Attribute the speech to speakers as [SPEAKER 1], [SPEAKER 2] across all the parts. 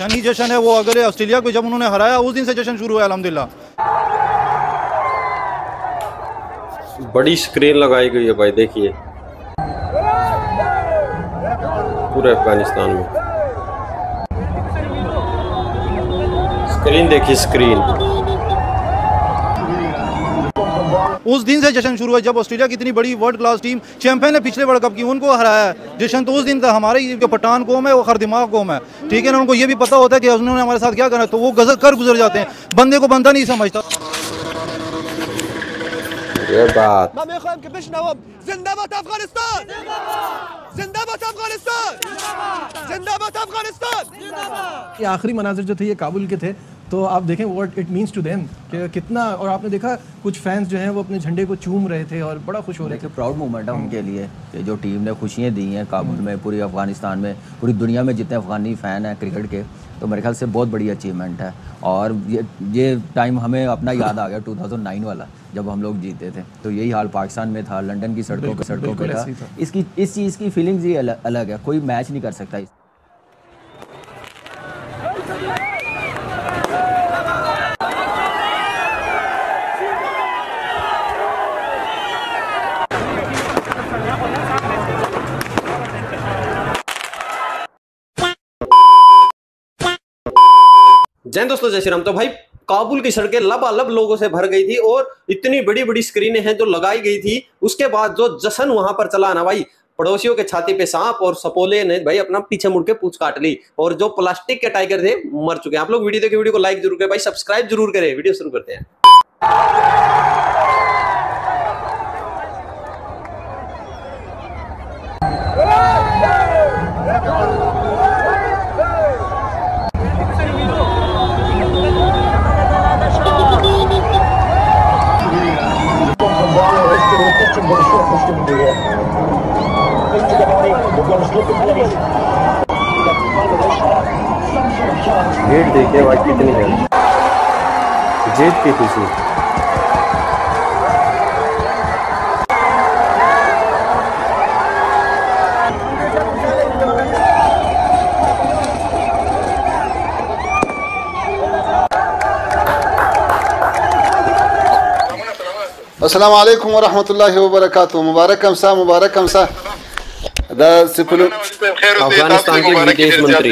[SPEAKER 1] जश्न ही जश्न है। वो अगर ऑस्ट्रेलिया को जब उन्होंने हराया उस दिन से जश्न शुरू हुआ अल्हम्दुलिल्लाह।
[SPEAKER 2] बड़ी स्क्रीन लगाई गई है भाई, देखिए पूरे अफगानिस्तान में स्क्रीन, देखिए स्क्रीन।
[SPEAKER 1] उस दिन से जश्न शुरू है जब ऑस्ट्रेलिया की इतनी बड़ी वर्ल्ड क्लास टीम चैंपियन है पिछले वर्ल्ड कप की, उनको हराया है। जश्न तो उस दिन था। हमारी जो पठान कौम है वो खरदिमाग कौम है, ठीक है ना। उनको ये भी पता होता है कि उन्होंने हमारे साथ क्या करना है, तो वो गुजर जाते हैं। बंदे को बंदा नहीं समझता।
[SPEAKER 2] ये बात
[SPEAKER 3] जिंदाबाद अफगानिस्तान, जिंदाबाद अफगानिस्तान, जिंदाबाद अफगानिस्तान।
[SPEAKER 4] ये आखिरी मनाजिर जो थे ये काबुल के थे, तो आप देखें what it means to them कि कितना। और आपने देखा कुछ फैंस जो हैं वो अपने झंडे को चूम रहे थे और बड़ा खुश हो रहे थे।
[SPEAKER 5] प्राउड मोमेंट है उनके लिए कि जो टीम ने खुशियाँ दी हैं काबुल में, पूरी अफगानिस्तान में, पूरी दुनिया में जितने अफगानी फ़ैन हैं क्रिकेट के, तो मेरे ख्याल से बहुत बड़ी अचीवमेंट है। और ये टाइम हमें अपना याद आ गया 2009 वाला, जब हम लोग जीते थे। तो यही हाल पाकिस्तान में था, लंदन की सड़कों पे था। इस चीज़ की फीलिंग्स ही अलग है, कोई मैच नहीं कर सकता।
[SPEAKER 2] जय दोस्तों, जय श्री राम। तो भाई काबुल की सड़कें लबालब लोगों से भर गई थी और इतनी बड़ी बड़ी स्क्रीनें हैं जो लगाई गई थी। उसके बाद जो जश्न वहां पर चला ना भाई, पड़ोसियों के छाती पे सांप और सपोले ने भाई अपना पीछे मुड़ के पूंछ काट ली, और जो प्लास्टिक के टाइगर थे मर चुके हैं। आप लोग वीडियो देखे, वीडियो को लाइक जरूर करें भाई, सब्सक्राइब जरूर करें। वीडियो शुरू करते हैं। भीड़ देखिए भाई कितनी है, जीत की खुशी।
[SPEAKER 6] अस्सलाम वालेकुम वरहमतुल्लाहि वबरकातुहू। मुबारकम सा
[SPEAKER 2] अफगानिस्तान के विदेश मंत्री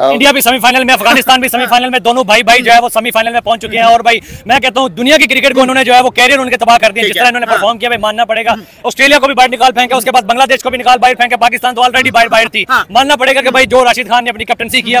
[SPEAKER 7] इंडिया भी सेमीफाइनल में, अफगानिस्तान भी सेमीफाइनल में, दोनों भाई भाई जो है वो सेमीफाइनल में पहुंच चुके हैं। और भाई मैं कहता हूं दुनिया की क्रिकेट को उन्होंने जो है वो कैरियर उनके तबाह कर दिया। जिस तरह इन्होंने परफॉर्म किया भाई मानना पड़ेगा। ऑस्ट्रेलिया को भी बाहर निकाल फेंका, उसके बाद बांग्लादेश को भी निकाल बाहर फेंका, पाकिस्तान तो ऑलरेडी बाहर थी। मानना पड़ेगा कि भाई जो राशिद खान ने अपनी कैप्टनसी किया।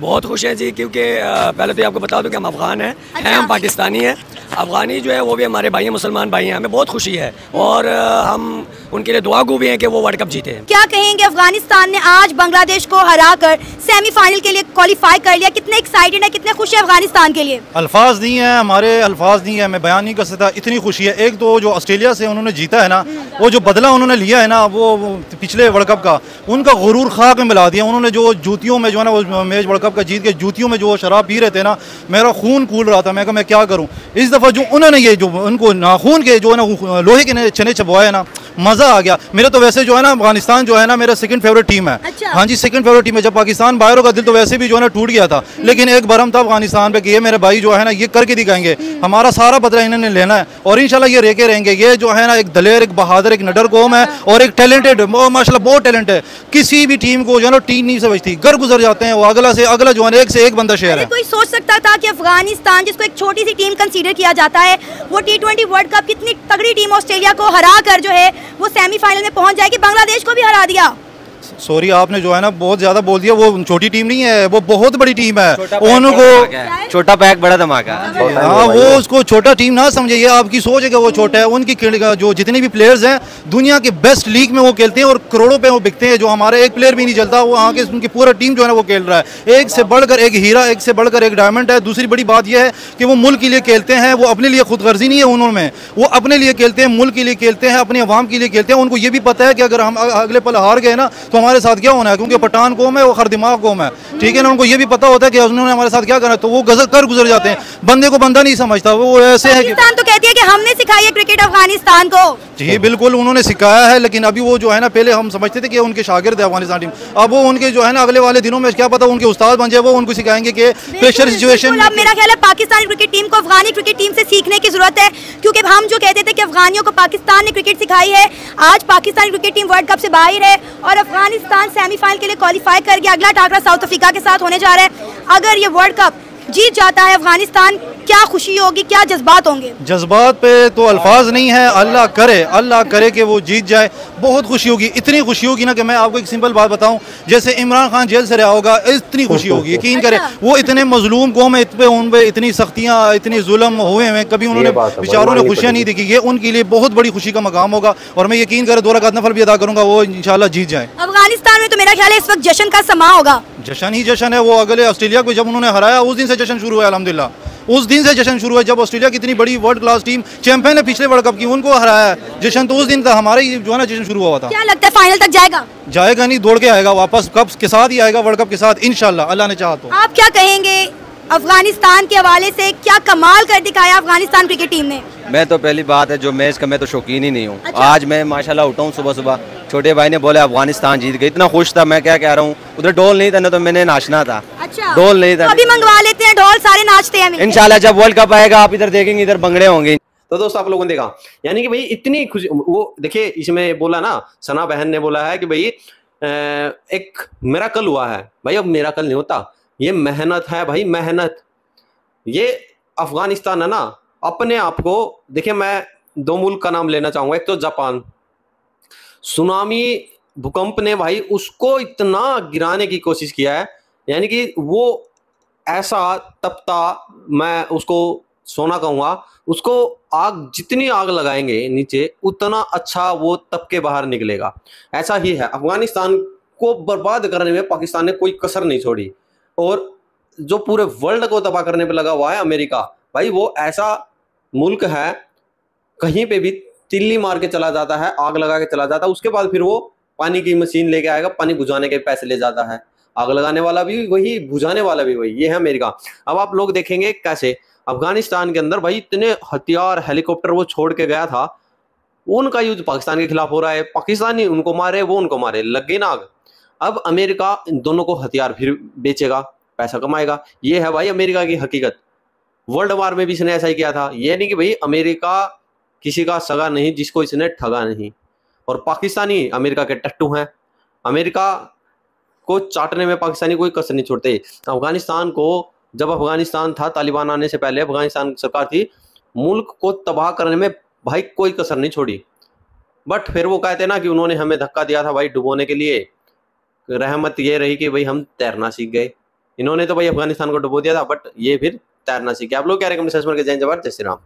[SPEAKER 7] बहुत खुश हैं जी, क्योंकि पहले तो आपको बता दूं कि हम अफगान हैं, हम पाकिस्तानी हैं। अफगानी जो है वो भी हमारे भाई हैं, मुसलमान भाई हैं। हमें बहुत खुशी है और हम उनके लिए दुआगो भी हैं कि वो वर्ल्ड कप जीते हैं।
[SPEAKER 8] क्या कहेंगे, अफगानिस्तान ने आज बांग्लादेश को हराकर सेमीफाइनल के लिए क्वालिफाई कर लिया, कितने एक्साइटेड है, कितने खुशी है अफगानिस्तान के लिए?
[SPEAKER 1] अल्फाज नहीं है, हमारे अल्फाज नहीं है, मैं बयान नहीं कर सकता, इतनी खुशी है। एक तो जो ऑस्ट्रेलिया से उन्होंने जीता है ना, वो जो बदला उन्होंने लिया है ना, वो पिछले वर्ल्ड कप का, उनका गुरूर खाक में मिला दिया। उन्होंने जो जूतियों में जो है ना वो मैच वर्ल्ड कप का जीत के जूतियों में जो शराब पी रहे थे ना, मेरा खून कूल रहा था। मैं कहा मैं क्या करूँ। इस दफ़ा जो उन्होंने ये जो उनको नाखून के जो है ना लोहे के चने चबवाए ना, मज़ा आ गया। मेरे तो वैसे जो है ना अफगानिस्तान जो है ना मेरा सेकंड फेवरेट टीम है।
[SPEAKER 8] अच्छा।
[SPEAKER 1] हाँ जी, सेकंड फेवरेट टीम है। जब पाकिस्तान बाहर होगा दिल तो वैसे भी जो है ना टूट गया था, लेकिन एक भरम था अफगानिस्तान पे कि ये मेरे भाई जो है ना ये करके दिखाएंगे, हमारा सारा बदला इन्होंने लेना है और इंशाल्लाह ये रेके रहेंगे। ये जो है ना एक दलेर, एक बहादुर, एक निडर कौम है और एक टैलेंटेड, माशाल्लाह बहुत टैलेंट है। किसी भी टीम को जो है ना टीम नहीं समझती, घर गुजर जाते हैं वो, अगला से अगला जो है एक से एक बंदा शेयर है।
[SPEAKER 8] कोई सोच सकता था कि अफगानिस्तान, जिसको एक छोटी सी टीम कंसीडर किया जाता है, वो T20 वर्ल्ड कप कितनी तगड़ी टीम ऑस्ट्रेलिया को हरा कर जो है वो सेमीफाइनल में पहुंच जाएगी, बांग्लादेश को भी हरा दिया।
[SPEAKER 1] सॉरी, आपने जो है ना बहुत ज्यादा बोल दिया। वो छोटी टीम नहीं है, वो बहुत बड़ी टीम है। उनको
[SPEAKER 9] छोटा पैक बड़ा धमाका।
[SPEAKER 1] हाँ, वो उसको छोटा टीम ना समझे, ये आपकी सोच है कि वो छोटा है। उनकी जो जितने भी प्लेयर्स हैं दुनिया के बेस्ट लीग में वो खेलते हैं और करोड़ों पे वो बिकते हैं। जो हमारे एक प्लेयर भी नहीं चलता, वो वहाँ के उनकी पूरा टीम जो है ना वो खेल रहा है। एक से बढ़कर एक हीरा, एक से बढ़कर एक डायमंड है। दूसरी बड़ी बात यह है कि वो मुल्क के लिए खेलते हैं, वो अपने लिए खुदगर्जी नहीं है उन्होंने, वो अपने लिए खेलते हैं, मुल्क के लिए खेलते हैं, अपनी आवाम के लिए खेलते हैं। उनको ये भी पता है कि अगर हम अगले पल हार गए ना तो हमारे साथ क्या होना है, क्योंकि पठान कौम है, वो हर दिमाग कौम है, ठीक है ना। उनको ये भी पता होता है कि उन्होंने हमारे साथ क्या करना है, तो वो कर गुजर जाते हैं। बंदे को बंदा नहीं समझता, वो ऐसे है कि
[SPEAKER 8] पाकिस्तान तो कहती है कि हमने सिखाई है क्रिकेट अफगानिस्तान को।
[SPEAKER 1] जी बिल्कुल, उन्होंने सिखाया है, लेकिन अभी वो जो है ना, पहले हम समझते थे कि उनके शागिर्द है अफगानिस्तान टीम। अब वो उनके जो है ना अगले वाले दिनों में क्या पता उनके उस्ताद बन जाए, वो उनको सिखाएंगे कि प्रेशर सिचुएशन।
[SPEAKER 8] अब मेरा ख्याल है पाकिस्तानी क्रिकेट टीम को अफगानी क्रिकेट टीम से सीखने की जरूरत है, क्योंकि हम जो कहते थे कि अफगानियों को पाकिस्तान ने क्रिकेट सिखाई है, आज Pakistani cricket team world cup से बाहर है और अफगानिस्तान सेमीफाइनल के लिए क्वालिफाई कर गया। अगला टाकरा साउथ अफ्रीका के साथ होने जा रहा है। अगर ये वर्ल्ड कप जीत जाता है अफगानिस्तान, क्या खुशी होगी, क्या जज्बात होंगे?
[SPEAKER 1] जज्बात पे तो अल्फाज नहीं है। अल्लाह करे कि वो जीत जाए, बहुत खुशी होगी। इतनी खुशी होगी ना कि मैं आपको एक सिंपल बात बताऊं, जैसे इमरान खान जेल से रहा होगा, इतनी खुशी होगी, यकीन करें। वो इतने मजलूम कौम है, उन पे इतनी सख्तियाँ, इतनी जुल्म हुए हैं, कभी उन्होंने बेचारों ने खुशियाँ नहीं दिखी। ये उनके लिए बहुत बड़ी खुशी का मकाम होगा और मैं यकीन करें 2 रकात नफल भी अदा करूँगा, वो इंशाल्लाह जीत जाए।
[SPEAKER 8] अफगानिस्तान में तो मेरा ख्याल है इस वक्त जश्न का समा होगा।
[SPEAKER 1] जश्न ही जश्न है। वो अगले ऑस्ट्रेलिया को जब उन्होंने हराया उस दिन से जश्न शुरू हुआ, अल्हम्दुलिल्लाह उस दिन से जश्न शुरू हुआ। जब ऑस्ट्रेलिया की इतनी बड़ी वर्ल्ड क्लास टीम चैंपियन है पिछले वर्ल्ड कप की, उनको हराया, जश्न तो उस दिन था। हमारे जो है ना जश्न शुरू हुआ था।
[SPEAKER 8] क्या लगता है फाइनल तक जाएगा?
[SPEAKER 1] जाएगा नहीं, दौड़ के आएगा वापस, कप के साथ ही आएगा, वर्ल्ड कप के साथ इंशाल्लाह, अल्लाह ने चाहा तो।
[SPEAKER 8] आप क्या कहेंगे अफगानिस्तान के हवाले से, क्या कमाल कर दिखाया अफगानिस्तान क्रिकेट टीम ने?
[SPEAKER 9] मैं तो पहली बात है जो मैच का मैं तो शौकीन ही नहीं हूँ।
[SPEAKER 8] अच्छा।
[SPEAKER 9] आज मैं माशाल्लाह उठा हूँ सुबह, छोटे भाई ने बोला अफगानिस्तान जीत गई, इतना खुश था। मैं क्या कह रहा हूँ, उधर ढोल नहीं था ना तो मैंने नाचना था।
[SPEAKER 8] अच्छा,
[SPEAKER 9] ढोल नहीं था
[SPEAKER 8] तो अभी मंगवा लेते हैं ढोल, सारे नाचते हैं
[SPEAKER 9] इंशाल्लाह। जब वर्ल्ड कप आएगा आप इधर देखेंगे, इधर भंगड़े होंगे।
[SPEAKER 2] तो दोस्तों आप लोगों ने देखा, यानी कि भाई इतनी खुशी। वो देखिए इसमें बोला ना, सना बहन ने बोला है कि भाई एक मिराकल हुआ है। भाई अब मिराकल नहीं होता, ये मेहनत है भाई, मेहनत। ये अफगानिस्तान है ना, अपने आप को देखिए, मैं 2 मुल्क का नाम लेना चाहूंगा। एक तो जापान, सुनामी भूकंप ने भाई उसको इतना गिराने की कोशिश किया है, यानी कि वो ऐसा तपता, मैं उसको सोना कहूँगा, उसको आग, जितनी आग लगाएंगे नीचे उतना अच्छा वो तप के बाहर निकलेगा। ऐसा ही है, अफगानिस्तान को बर्बाद करने में पाकिस्तान ने कोई कसर नहीं छोड़ी। और जो पूरे वर्ल्ड को तबाह करने पे लगा हुआ है अमेरिका, भाई वो ऐसा मुल्क है, कहीं पे भी तिल्ली मार के चला जाता है, आग लगा के चला जाता है, उसके बाद फिर वो पानी की मशीन लेके आएगा, पानी बुझाने के पैसे ले जाता है। आग लगाने वाला भी वही, बुझाने वाला भी वही, ये है अमेरिका। अब आप लोग देखेंगे कैसे अफगानिस्तान के अंदर भाई इतने हथियार, हेलीकॉप्टर वो छोड़ के गया था, उनका यूज पाकिस्तान के खिलाफ हो रहा है। पाकिस्तानी उनको मारे, वो उनको मारे, लग गई ना आग। अब अमेरिका इन दोनों को हथियार फिर बेचेगा, पैसा कमाएगा। ये है भाई अमेरिका की हकीकत। वर्ल्ड वार में भी इसने ऐसा ही किया था। ये नहीं कि भाई अमेरिका किसी का सगा नहीं जिसको इसने ठगा नहीं, और पाकिस्तानी अमेरिका के टट्टू हैं। अमेरिका को चाटने में पाकिस्तानी कोई कसर नहीं छोड़ते। अफगानिस्तान को, जब अफगानिस्तान था तालिबान आने से पहले अफगानिस्तान सरकार थी, मुल्क को तबाह करने में भाई कोई कसर नहीं छोड़ी। बट फिर वो कहते ना कि उन्होंने हमें धक्का दिया था भाई डुबोने के लिए, रहमत ये रही कि भाई हम तैरना सीख गए। इन्होंने तो भाई अफगानिस्तान को डुबो दिया था, बट ये फिर तैरना सीख गया। आप लोग क्या कमेंट सेक्शन में जय जवाहर, जय श्री राम।